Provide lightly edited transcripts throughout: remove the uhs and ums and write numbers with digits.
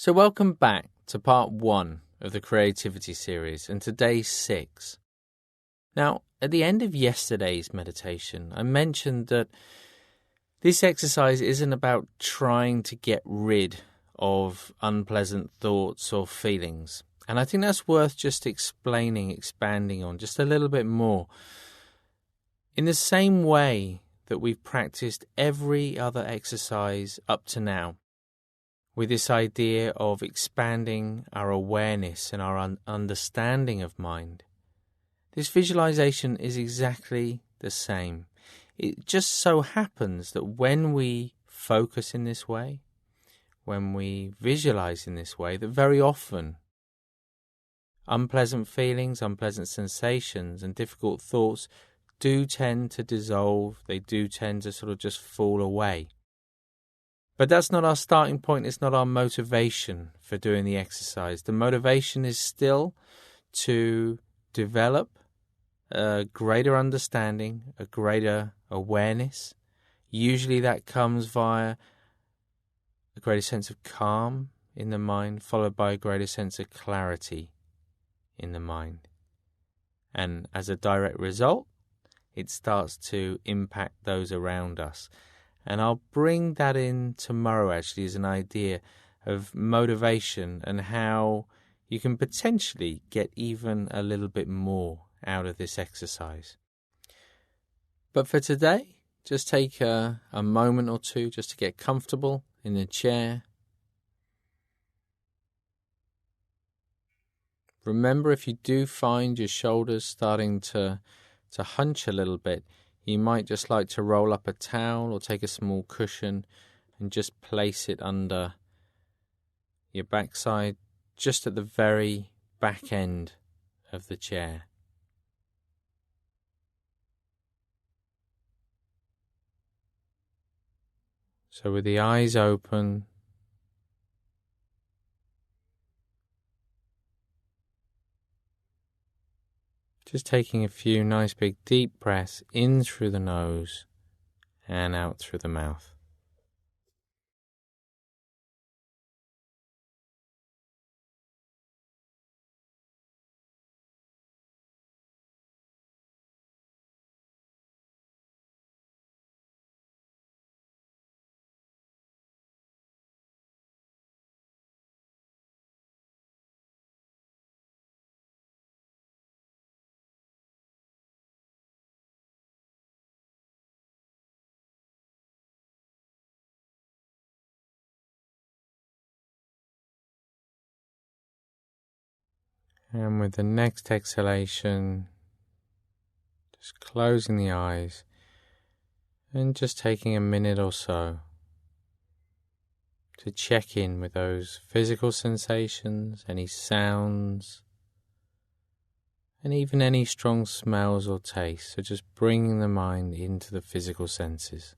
So welcome back to part 1 of the creativity series and today's 6. Now, at the end of yesterday's meditation, I mentioned that this exercise isn't about trying to get rid of unpleasant thoughts or feelings. And I think that's worth just expanding on just a little bit more. In the same way that we've practiced every other exercise up to now, with this idea of expanding our awareness and our understanding of mind, this visualization is exactly the same. It just so happens that when we focus in this way, when we visualize in this way, that very often unpleasant feelings, unpleasant sensations, and difficult thoughts do tend to dissolve. They do tend to sort of just fall away. But that's not our starting point. It's not our motivation for doing the exercise. The motivation is still to develop a greater understanding, a greater awareness. Usually that comes via a greater sense of calm in the mind, followed by a greater sense of clarity in the mind. And as a direct result, it starts to impact those around us. And I'll bring that in tomorrow actually as an idea of motivation and how you can potentially get even a little bit more out of this exercise. But for today, just take a moment or two just to get comfortable in the chair. Remember, if you do find your shoulders starting to hunch a little bit, you might just like to roll up a towel or take a small cushion and just place it under your backside, just at the very back end of the chair. So with the eyes open, just taking a few nice big deep breaths in through the nose and out through the mouth. And with the next exhalation, just closing the eyes and just taking a minute or so to check in with those physical sensations, any sounds, and even any strong smells or tastes. So just bringing the mind into the physical senses.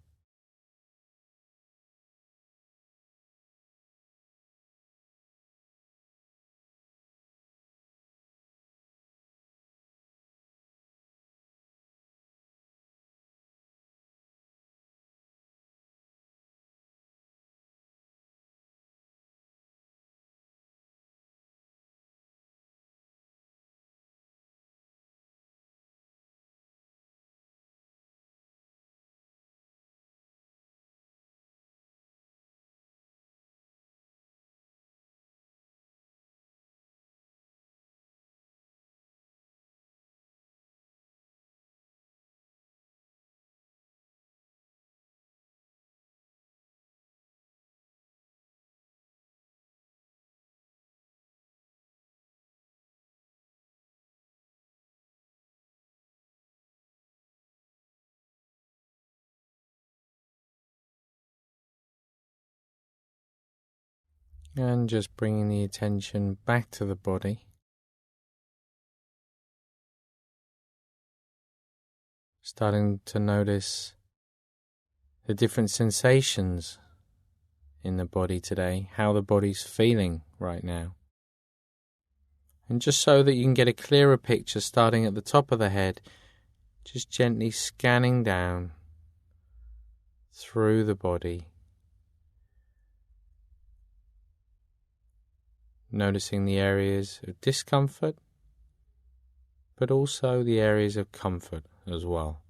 And just bringing the attention back to the body. Starting to notice the different sensations in the body today, how the body's feeling right now. And just so that you can get a clearer picture, starting at the top of the head, just gently scanning down through the body, noticing the areas of discomfort, but also the areas of comfort as well.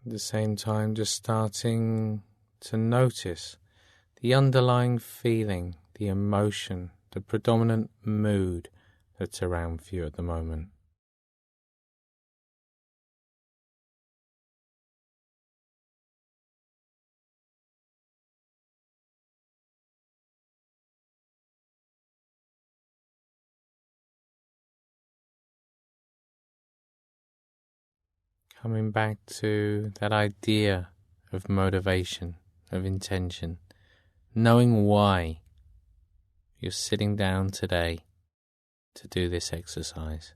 At the same time, just starting to notice the underlying feeling, the emotion, the predominant mood that's around for you at the moment. Coming back to that idea of motivation, of intention, knowing why you're sitting down today to do this exercise.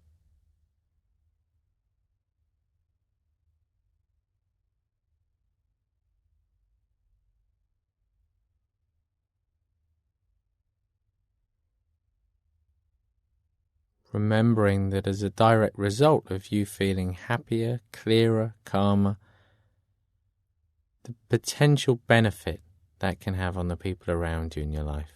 Remembering that as a direct result of you feeling happier, clearer, calmer, the potential benefit that can have on the people around you in your life.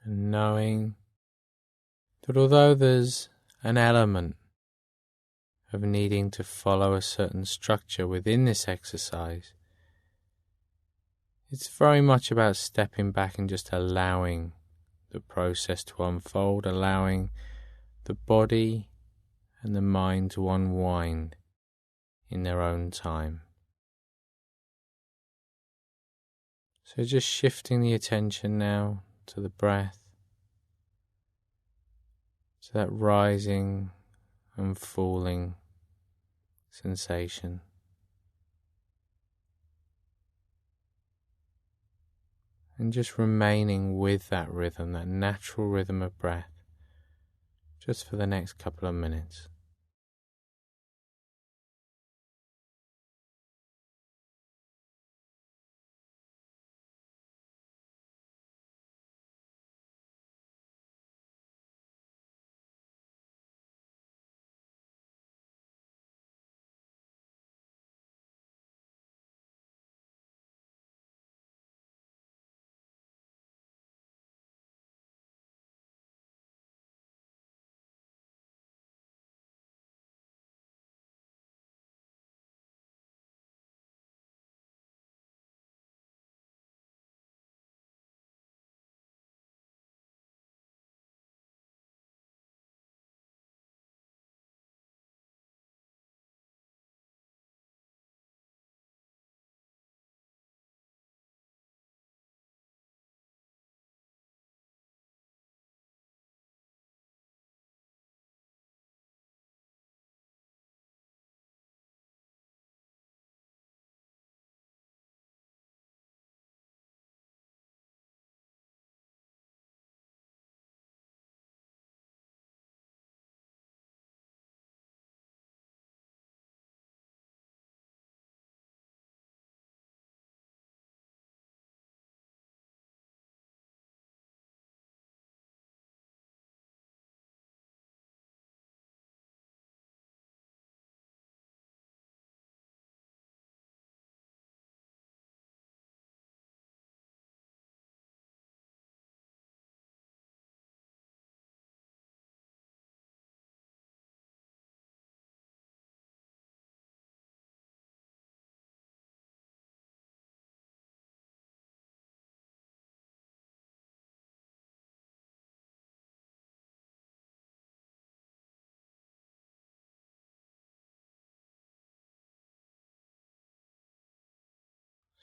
And knowing that although there's an element of needing to follow a certain structure within this exercise, it's very much about stepping back and just allowing the process to unfold, allowing the body and the mind to unwind in their own time. So just shifting the attention now to the breath, to that rising and falling sensation. And just remaining with that rhythm, that natural rhythm of breath, just for the next couple of minutes.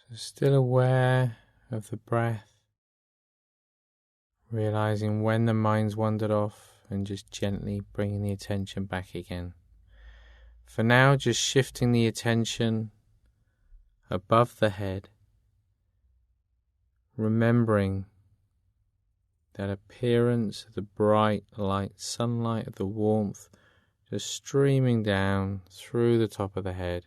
So still aware of the breath, realizing when the mind's wandered off and just gently bringing the attention back again. For now, just shifting the attention above the head, remembering that appearance of the bright light, sunlight, of the warmth just streaming down through the top of the head,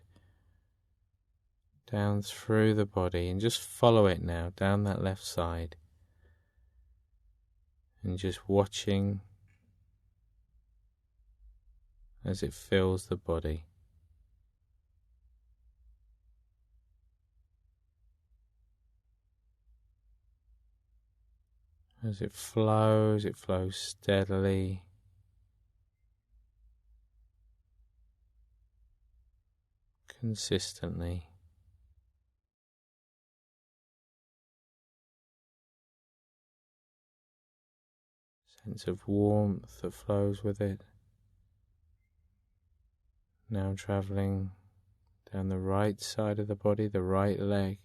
down through the body, and just follow it now down that left side, and just watching as it fills the body. As it flows steadily, consistently. Sense of warmth that flows with it. Now travelling down the right side of the body, the right leg.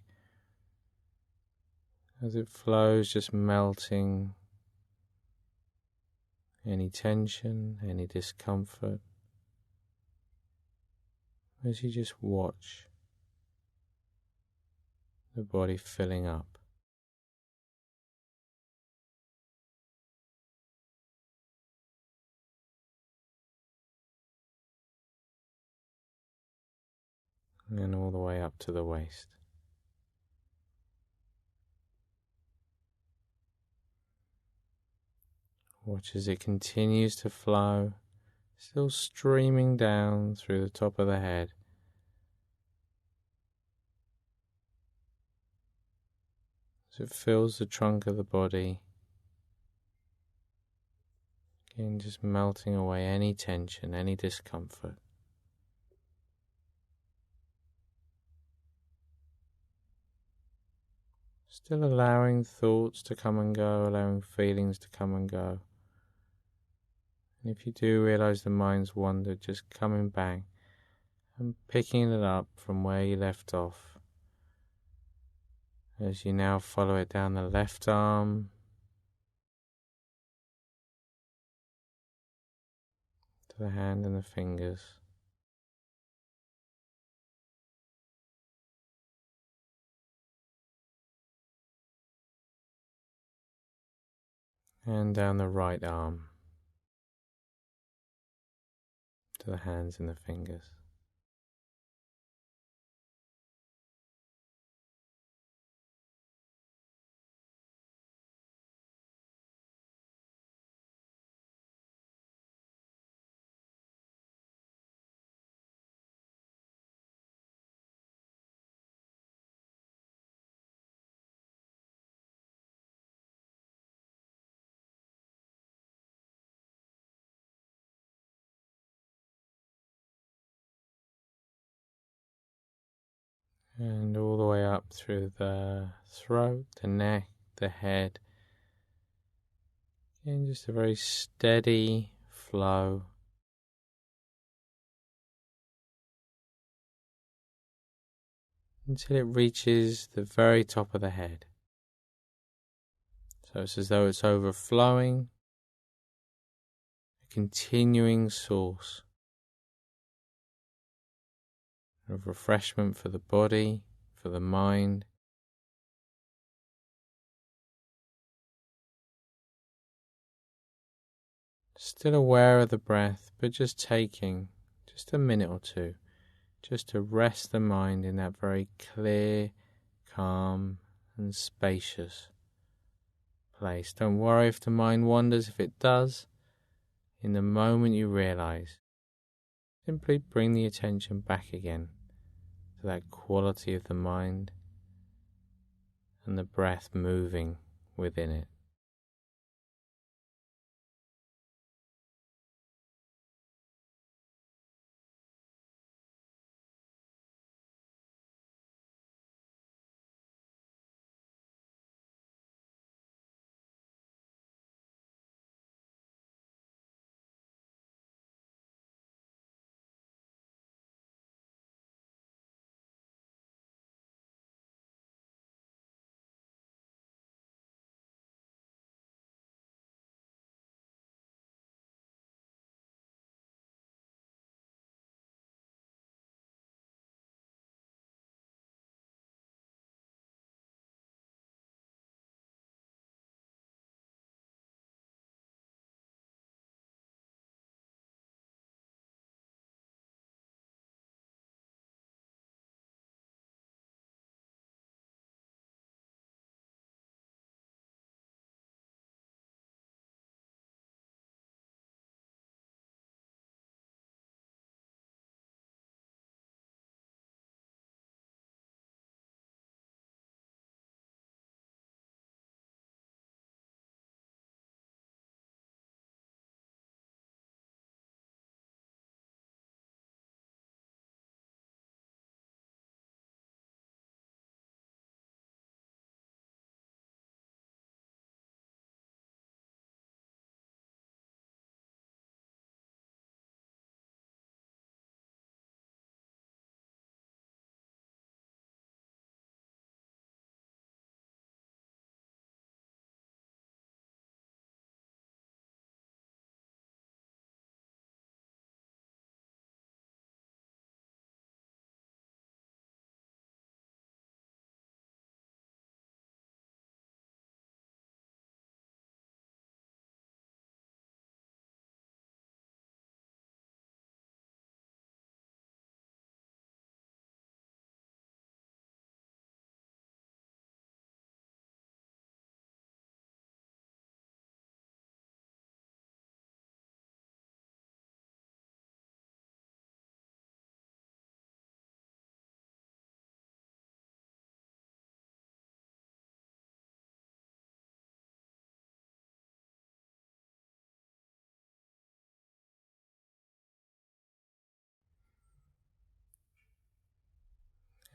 As it flows, just melting any tension, any discomfort. As you just watch the body filling up. And all the way up to the waist. Watch as it continues to flow, still streaming down through the top of the head. As it fills the trunk of the body. Again, just melting away any tension, any discomfort. Still allowing thoughts to come and go, allowing feelings to come and go. And if you do realize the mind's wandered, just coming back and picking it up from where you left off. As you now follow it down the left arm, to the hand and the fingers. And down the right arm, to the hands and the fingers. And all the way up through the throat, the neck, the head. Again, just a very steady flow. Until it reaches the very top of the head. So it's as though it's overflowing, a continuing source of refreshment for the body, for the mind. Still aware of the breath, but just taking just a minute or two, just to rest the mind in that very clear, calm and spacious place. Don't worry if the mind wanders. If it does, in the moment you realize, simply bring the attention back again to that quality of the mind and the breath moving within it.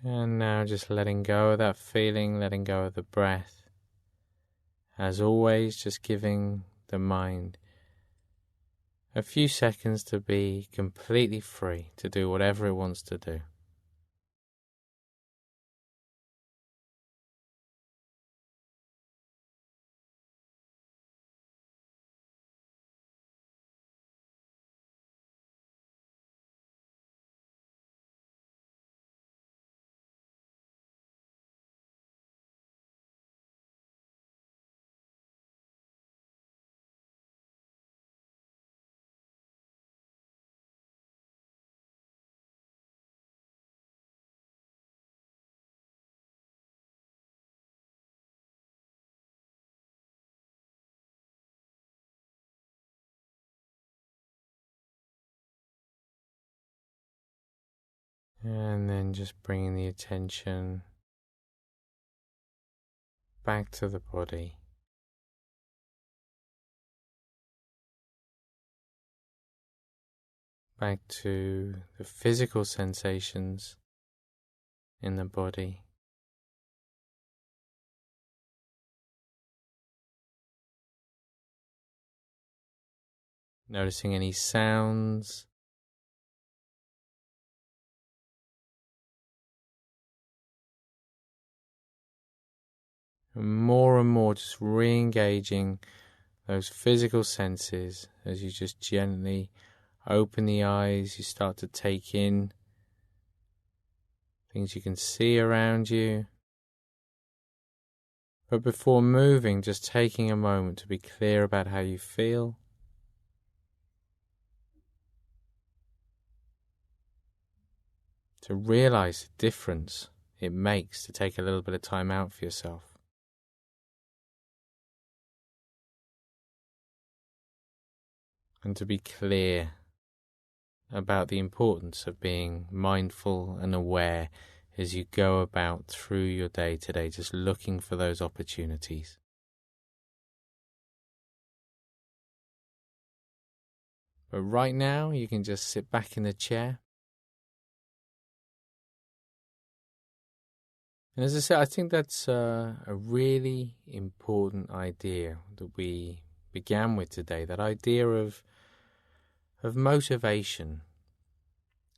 And now just letting go of that feeling, letting go of the breath. As always, just giving the mind a few seconds to be completely free to do whatever it wants to do. And then just bringing the attention back to the body. Back to the physical sensations in the body. Noticing any sounds. And more just re-engaging those physical senses as you just gently open the eyes. You start to take in things you can see around you. But before moving, just taking a moment to be clear about how you feel. To realize the difference it makes to take a little bit of time out for yourself. And to be clear about the importance of being mindful and aware as you go about through your day today, just looking for those opportunities. But right now, you can just sit back in the chair. And as I said, I think that's a really important idea that we began with today, that idea of motivation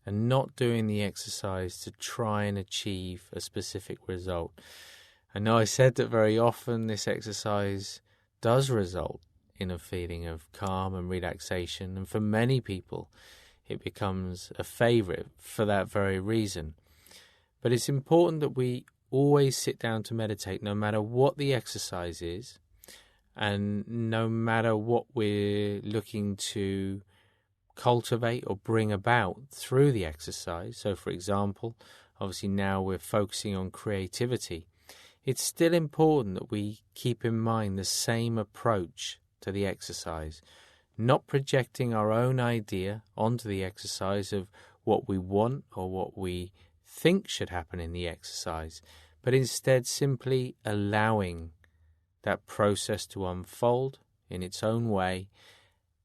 and not doing the exercise to try and achieve a specific result. I know I said that very often this exercise does result in a feeling of calm and relaxation, and for many people it becomes a favorite for that very reason. But it's important that we always sit down to meditate, no matter what the exercise is, and no matter what we're looking to cultivate or bring about through the exercise. So for example, obviously now we're focusing on creativity. It's still important that we keep in mind the same approach to the exercise, not projecting our own idea onto the exercise of what we want or what we think should happen in the exercise, but instead simply allowing that process to unfold in its own way.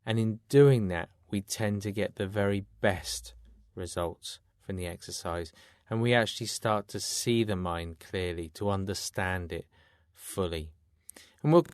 And in doing that, we tend to get the very best results from the exercise, and we actually start to see the mind clearly, to understand it fully. And we'll